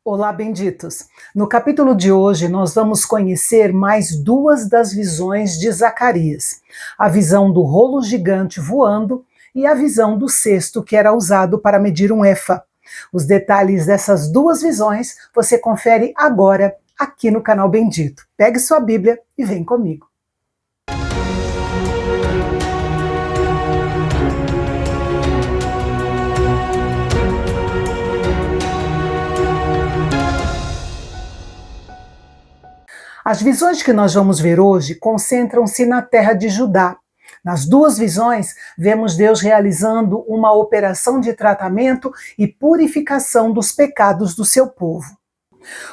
Olá, benditos! No capítulo de hoje, nós vamos conhecer mais duas das visões de Zacarias: a visão do rolo gigante voando e a visão do cesto que era usado para medir um efa. Os detalhes dessas duas visões você confere agora aqui no canal Bendito. Pegue sua Bíblia e vem comigo. As visões que nós vamos ver hoje concentram-se na terra de Judá. Nas duas visões, vemos Deus realizando uma operação de tratamento e purificação dos pecados do seu povo.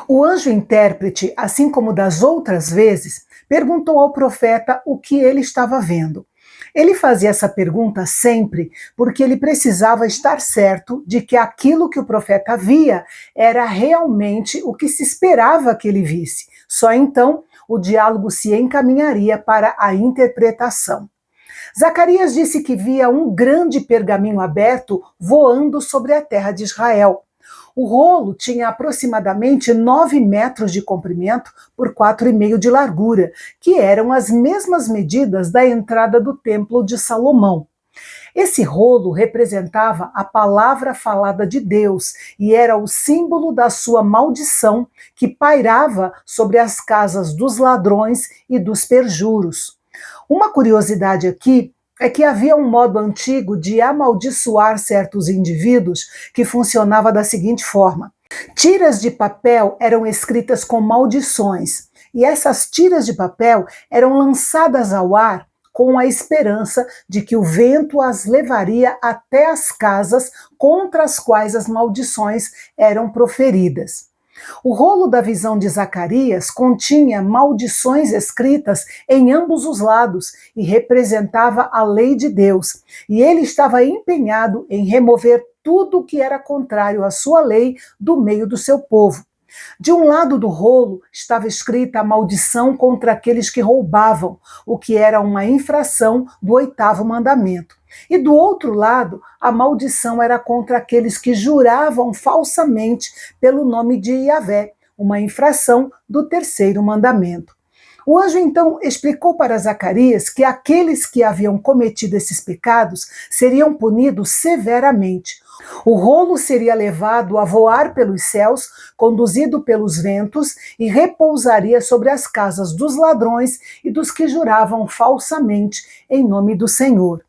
O anjo intérprete, assim como das outras vezes, perguntou ao profeta o que ele estava vendo. Ele fazia essa pergunta sempre porque ele precisava estar certo de que aquilo que o profeta via era realmente o que se esperava que ele visse. Só então o diálogo se encaminharia para a interpretação. Zacarias disse que via um grande pergaminho aberto voando sobre a terra de Israel. O rolo tinha aproximadamente 9 metros de comprimento por 4,5 de largura, que eram as mesmas medidas da entrada do Templo de Salomão. Esse rolo representava a palavra falada de Deus e era o símbolo da sua maldição que pairava sobre as casas dos ladrões e dos perjuros. Uma curiosidade aqui é que havia um modo antigo de amaldiçoar certos indivíduos que funcionava da seguinte forma: tiras de papel eram escritas com maldições, e essas tiras de papel eram lançadas ao ar com a esperança de que o vento as levaria até as casas contra as quais as maldições eram proferidas. O rolo da visão de Zacarias continha maldições escritas em ambos os lados e representava a lei de Deus, e ele estava empenhado em remover tudo o que era contrário à sua lei do meio do seu povo. De um lado do rolo estava escrita a maldição contra aqueles que roubavam, o que era uma infração do 8º mandamento. E do outro lado, a maldição era contra aqueles que juravam falsamente pelo nome de Yahvé, uma infração do 3º mandamento. O anjo então explicou para Zacarias que aqueles que haviam cometido esses pecados seriam punidos severamente. O rolo seria levado a voar pelos céus, conduzido pelos ventos, e repousaria sobre as casas dos ladrões e dos que juravam falsamente em nome do Senhor.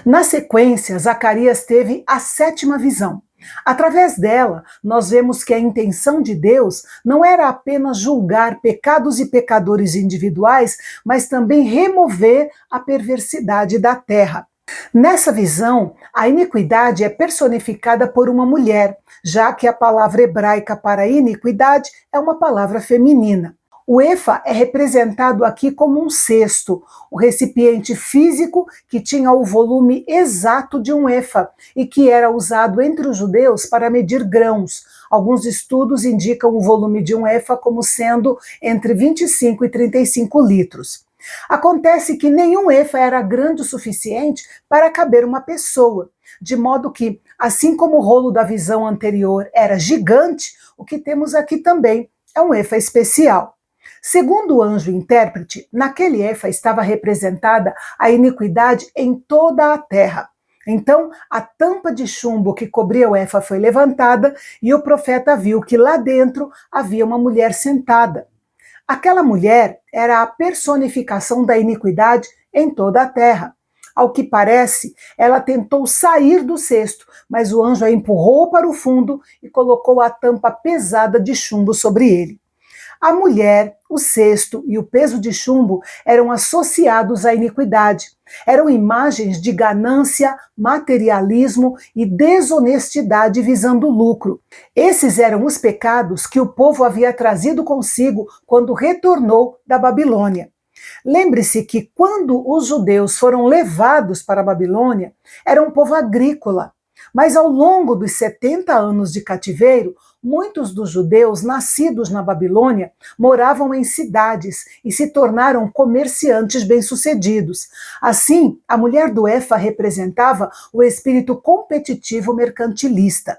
Na sequência, Zacarias teve a 7ª visão. Através dela, nós vemos que a intenção de Deus não era apenas julgar pecados e pecadores individuais, mas também remover a perversidade da terra. Nessa visão, a iniquidade é personificada por uma mulher, já que a palavra hebraica para iniquidade é uma palavra feminina. O efa é representado aqui como um cesto, o recipiente físico que tinha o volume exato de um efa e que era usado entre os judeus para medir grãos. Alguns estudos indicam o volume de um efa como sendo entre 25 e 35 litros. Acontece que nenhum efa era grande o suficiente para caber uma pessoa, de modo que, assim como o rolo da visão anterior era gigante, o que temos aqui também é um efa especial. Segundo o anjo intérprete, naquele efa estava representada a iniquidade em toda a terra. Então, a tampa de chumbo que cobria o efa foi levantada e o profeta viu que lá dentro havia uma mulher sentada. Aquela mulher era a personificação da iniquidade em toda a terra. Ao que parece, ela tentou sair do cesto, mas o anjo a empurrou para o fundo e colocou a tampa pesada de chumbo sobre ele. A mulher, o cesto e o peso de chumbo eram associados à iniquidade. Eram imagens de ganância, materialismo e desonestidade visando lucro. Esses eram os pecados que o povo havia trazido consigo quando retornou da Babilônia. Lembre-se que quando os judeus foram levados para a Babilônia, era um povo agrícola. Mas ao longo dos 70 anos de cativeiro, muitos dos judeus nascidos na Babilônia moravam em cidades e se tornaram comerciantes bem-sucedidos. Assim, a mulher do efa representava o espírito competitivo mercantilista.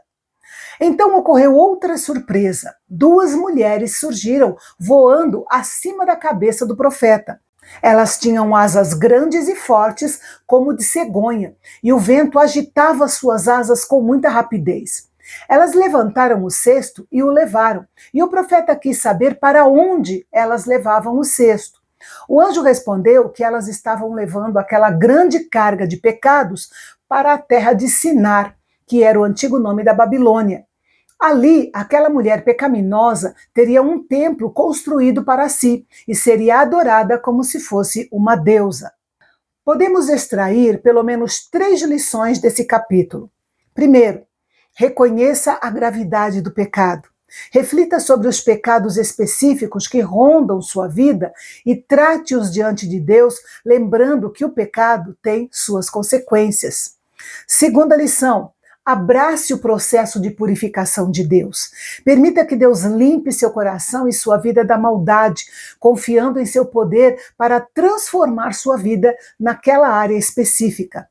Então ocorreu outra surpresa. Duas mulheres surgiram voando acima da cabeça do profeta. Elas tinham asas grandes e fortes, como de cegonha, e o vento agitava suas asas com muita rapidez. Elas levantaram o cesto e o levaram, e o profeta quis saber para onde elas levavam o cesto. O anjo respondeu que elas estavam levando aquela grande carga de pecados para a terra de Sinar, que era o antigo nome da Babilônia. Ali, aquela mulher pecaminosa teria um templo construído para si e seria adorada como se fosse uma deusa. Podemos extrair pelo menos 3 lições desse capítulo. Primeiro, reconheça a gravidade do pecado. Reflita sobre os pecados específicos que rondam sua vida e trate-os diante de Deus, lembrando que o pecado tem suas consequências. Segunda lição: abrace o processo de purificação de Deus. Permita que Deus limpe seu coração e sua vida da maldade, confiando em seu poder para transformar sua vida naquela área específica.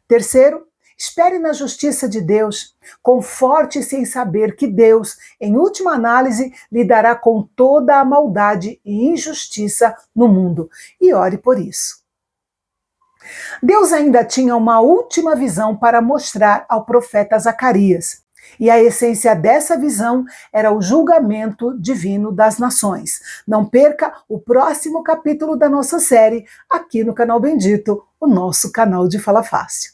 Terceiro, espere na justiça de Deus. Conforte-se em saber que Deus, em última análise, lidará com toda a maldade e injustiça no mundo. E ore por isso. Deus ainda tinha uma última visão para mostrar ao profeta Zacarias. E a essência dessa visão era o julgamento divino das nações. Não perca o próximo capítulo da nossa série aqui no Canal Bendito, o nosso canal de Fala Fácil.